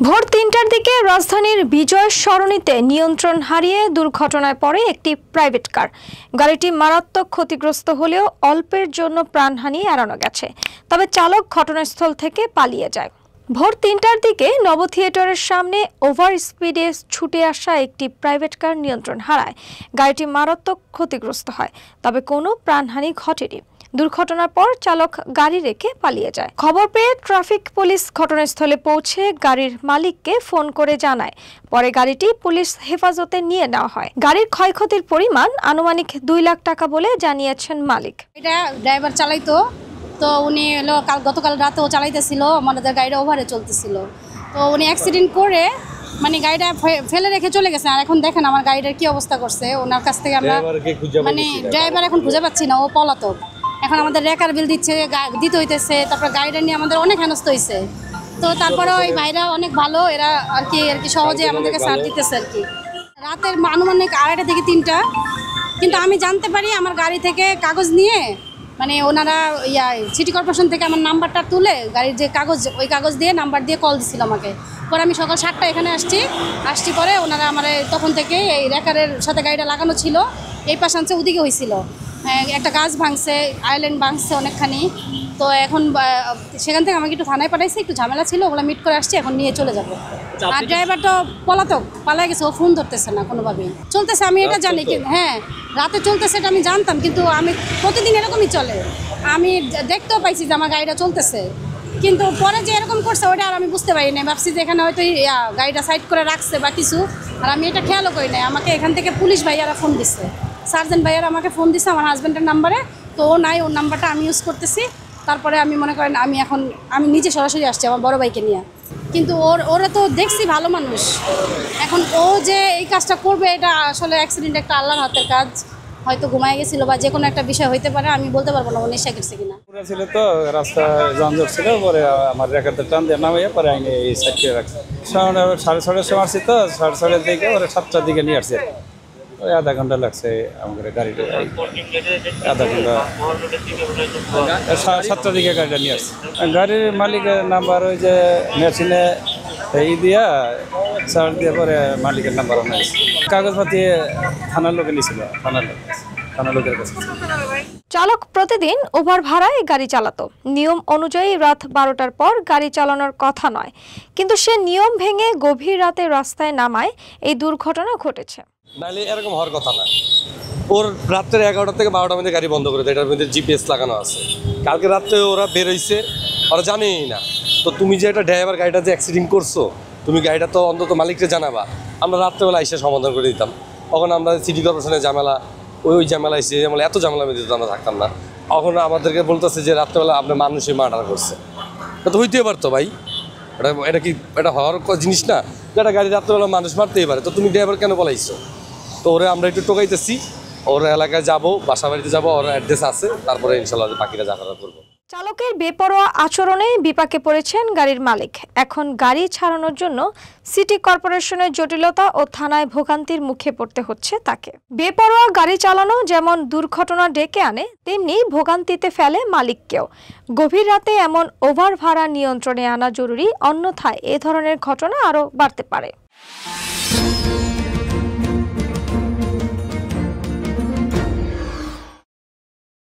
ভোর ৩টার দিকে রাজধানীর বিজয় সরণিতে নিয়ন্ত্রণ হারিয়ে দুর্ঘটনায় পড়ে একটি প্রাইভেট কার। গাড়িটি মারাত্মক ক্ষতিগ্রস্ত হলেও অল্পের জন্য প্রাণহানি এড়ানো গেছে, তবে চালক ঘটনাস্থল থেকে পালিয়ে যায়। ভোর ৩টার দিকে নব থিয়েটারের সামনে ওভার স্পিডে ছুটে আসা একটি প্রাইভেট কার নিয়ন্ত্রণ হারায়। গাড়িটি মারাত্মক ক্ষতিগ্রস্ত হয়, তবে কোনো প্রাণহানি ঘটেনি। দুর্ঘটনার পর চালক গাড়ি রেখে পালিয়ে যায়। খবর পেয়ে ট্রাফিক পুলিশ ঘটনাস্থলে পৌঁছে গাড়ির মালিককে ফোন করে জানায়। পরে গাড়িটি পুলিশ হেফাজতে নিয়ে নেওয়া হয়। গাড়ির ক্ষয়ক্ষতির পরিমাণ আনুমানিক ২ লাখ টাকা বলে জানিয়েছেন মালিক। এটা ড্রাইভার চালাইতো, তো উনি গতকাল রাতেও চালাইতেছিল, আমাদের গাড়িটা ওভারে চলতেছিল, তো উনি অ্যাক্সিডেন্ট করে মানে গাড়িটা ফেলে রেখে চলে গেছে। আর এখন দেখেন আমার গাড়িটার কি অবস্থা করছে। ওনার কাছ থেকে আমরা মানে ড্রাইভার এখন খুঁজে পাচ্ছি না, ও পলাতক। এখন আমাদের রেকার বিল দিতে হইতেছে, তারপর গাড়িটা নিয়ে আমাদের অনেক হেনস্থ হয়েছে। তো তারপরে ওই ভাইরা অনেক ভালো, এরা আর কি সহজে আমাদেরকে ছাড় দিতেছে আর কি। রাতের আনুমানিক 2:30 থেকে 3টা, কিন্তু আমি জানতে পারি আমার গাড়ি থেকে কাগজ নিয়ে মানে ওনারা সিটি কর্পোরেশন থেকে আমার নাম্বারটা তুলে গাড়ির যে কাগজ, ওই কাগজ দিয়ে নাম্বার দিয়ে কল দিছিল আমাকে। পরে আমি সকাল 7টায় এখানে আসছি পরে ওনারা আমার তখন থেকে এই রেকারের সাথে গাড়িটা লাগানো ছিল, এই পাশ আনছে ওদিকে হয়েছিল, একটা গাছ ভাঙছে, আইল্যান্ড ভাঙছে অনেকখানি। তো এখন সেখান থেকে আমাকে একটু থানায় পাঠাইছে, একটু ঝামেলা ছিল, ওগুলো মিট করে আসছি, এখন নিয়ে চলে যাবো। আর ড্রাইভার তো পলাতক, পালাই গেছে, ও ফোন ধরতেছে না কোনোভাবেই। চলতেছে আমি এটা জানি, হ্যাঁ রাতে চলতেছে এটা আমি জানতাম, কিন্তু আমি প্রতিদিন এরকমই চলে। আমি দেখতেও পাইছি যে আমার গাড়িটা চলতেছে, কিন্তু পরে যে এরকম করছে ওটা আর আমি বুঝতে পারি না। ভাবছি যে এখানে হয়তো গাড়িটা সাইড করে রাখছে বা কিছু, আর আমি এটা খেয়ালও করি নাই। আমাকে এখান থেকে পুলিশ ভাইয়ারা ফোন দিচ্ছে, সার্জেন্ট ভাইয়ারা আমাকে ফোন দিচ্ছে আমার হাজব্যান্ডের নাম্বারে। তো ও নাই, ওর নাম্বারটা আমি ইউজ করতেছি। তারপরে আমি মনে করেন আমি নিজে সরাসরি আসছি আমার বড় ভাইকে নিয়ে, কিন্তু ওরা তো দেখছি ভালো মানুষ। এখন ও যে এই কাজটা করবে এটা আসলে অ্যাক্সিডেন্ট একটা আল্লাহর হাতের কাজ, হয়তো ঘুমায় গেছিল বা যে কোনো একটা বিষয় হইতে পারে, আমি বলতে পারবো না ও নেশা করছে কিনা। পুরো ছিল তো রাস্তা যানজট ছিল, পরে আমার রেখাতে টান দিয়ে নামাইয়া পরে আমি এই সাইড করে রাখছি। 6:30 সময় আসছি, তো 6:30 দিকে ওরা 7টার দিকে নিয়ে আসছে। ওই আধা ঘন্টা লাগছে আমাদের গাড়িটা, আধা ঘন্টা 7টার দিকে গাড়িটা নিয়ে আসছে। গাড়ির মালিকের নাম্বার ওই যে মেশিনে দিয়া চার্জ দিয়ে পরে মালিকের নাম্বার নিয়েছে। কাগজপাতি থানার লোকে নিয়েছিল, থানার লোকের কাছে। চালক প্রতিদিন ওভার ভাড়ায় গাড়ি চালাতো। নিয়ম অনুযায়ী রাত 12টার পর গাড়ি চালানোর কথা নয়, কিন্তু সে নিয়ম ভেঙে গভীর রাতে রাস্তায় নামায় এই দুর্ঘটনা ঘটেছে। নাহলে এরকম হওয়ার কথা না। ওর রাত্রে 11টা থেকে 12টার মধ্যে গাড়ি বন্ধ করে দেয়, এটার মধ্যে জিপিএস লাগানো আছে। কালকে রাত্রে ওরা বেরোইছে, ওরা জানেই না। তো তুমি যে একটা ড্রাইভার গাড়িটা যে অ্যাক্সিডেন্ট করছো, তুমি গাড়িটা তো অন্তত মালিককে জানাবা। আমরা রাত্রেবেলা এসে সমাধান করে দিতাম। তখন আমরা সিটি কর্পোরেশনের ঝামেলা, ওই ঝামেলা এসে ঝামেলা, এত ঝামেলা মেয়ে আমরা থাকতাম না। এখন আমাদেরকে বলতেছে যে রাত্রেবেলা আপনার মানুষই মার্ডার করছে। এটা তো হইতেই পারতো ভাই, এটা কি এটা হওয়ার জিনিস না? একটা গাড়ি রাত্রেবেলা মানুষ মারতেই পারে, তো তুমি ড্রাইভার কেন বলাইছো? তো ওরে আমরা একটু টোকাইতেছি, ওর এলাকায় যাবো, বাসা বাড়িতে যাবো, ওর অ্যাড্রেস আছে, তারপরে ইনশাল্লাহ বাকিরা যা করার করবো। চালকের বেপরোয়া আচরণে বিপাকে পড়েছেন গাড়ির মালিক। এখন গাড়ি ছাড়ানোর জন্য সিটি কর্পোরেশনের জটিলতা ও থানায় ভোগান্তির মুখে পড়তে হচ্ছে তাকে। বেপরোয়া গাড়ি চালানো যেমন দুর্ঘটনা ডেকে আনে, তেমনি ভোগান্তিতে ফেলে মালিককেও। গভীর রাতে এমন ওভার ভাড়া নিয়ন্ত্রণে আনা জরুরি, অন্যথায় এ ধরনের ঘটনা আরও বাড়তে পারে।